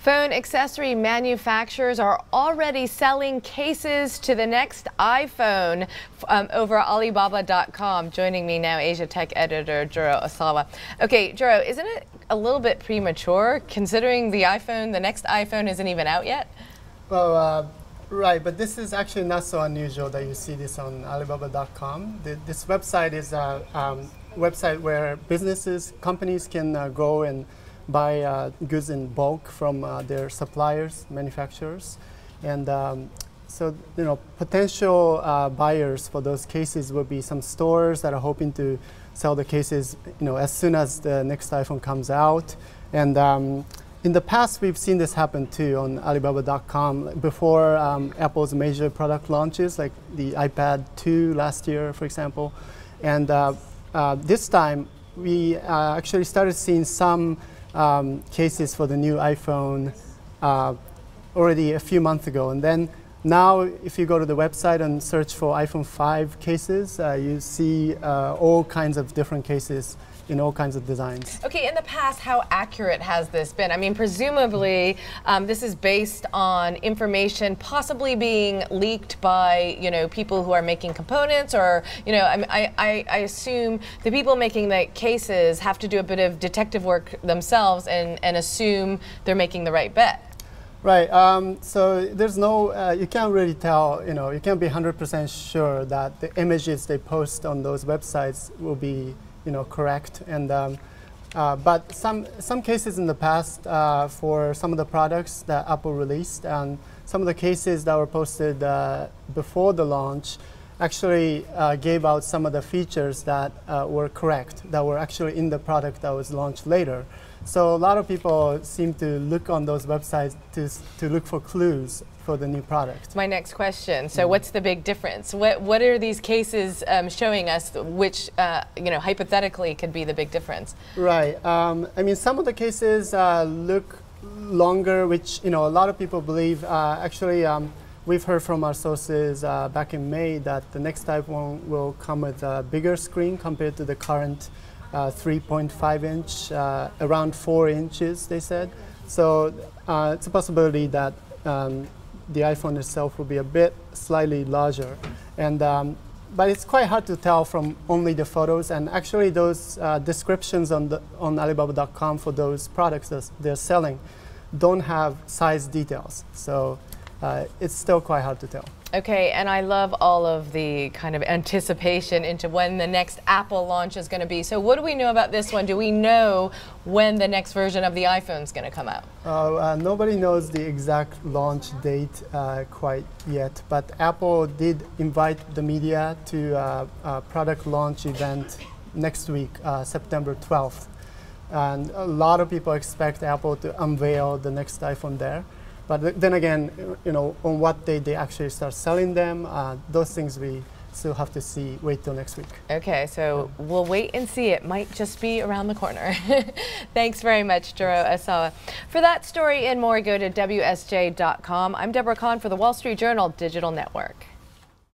Phone accessory manufacturers are already selling cases to the next iPhone over Alibaba.com. Joining me now, Asia Tech editor Juro Osawa. Okay, Juro, isn't it a little bit premature considering the next iPhone isn't even out yet? Well, right, but this is actually not so unusual that you see this on Alibaba.com. This website is a website where companies can go and buy goods in bulk from their suppliers, manufacturers, and so potential buyers for those cases will be some stores that are hoping to sell the cases as soon as the next iPhone comes out. And in the past, we've seen this happen too on Alibaba.com before Apple's major product launches, like the iPad 2 last year, for example. And this time, we actually started seeing some cases for the new iPhone already a few months ago. And then now, if you go to the website and search for iPhone 5 cases, you see all kinds of different cases in all kinds of designs. Okay, in the past, how accurate has this been? I mean, presumably, this is based on information possibly being leaked by, people who are making components, or, I assume the people making the cases have to do a bit of detective work themselves and assume they're making the right bet. Right. So there's no, you can't really tell, you can't be 100% sure that the images they post on those websites will be correct. And but some cases in the past for some of the products that Apple released, and some of the cases that were posted before the launch actually gave out some of the features that were correct, that were actually in the product that was launched later. So a lot of people seem to look on those websites to look for clues for the new product. My next question. So what's the big difference? What are these cases showing us which, hypothetically could be the big difference? Right. I mean, some of the cases look longer, which, a lot of people believe. Actually, we've heard from our sources back in May that the next iPhone will come with a bigger screen compared to the current 3.5 inch, around 4 inches, they said. So it's a possibility that the iPhone itself will be a bit slightly larger. And but it's quite hard to tell from only the photos. And actually, those descriptions on Alibaba.com for those products that they're selling don't have size details. So it's still quite hard to tell. Okay, and I love all of the kind of anticipation into when the next Apple launch is going to be. So what do we know about this one? Do we know when the next version of the iPhone is going to come out? Nobody knows the exact launch date quite yet, but Apple did invite the media to a product launch event next week, September 12th. And a lot of people expect Apple to unveil the next iPhone there. But then again, on what day they actually start selling them, those things we still have to wait till next week. Okay, so we'll wait and see. It might just be around the corner. Thanks very much, Juro Osawa. For that story and more, go to WSJ.com. I'm Deborah Kahn for the Wall Street Journal Digital Network.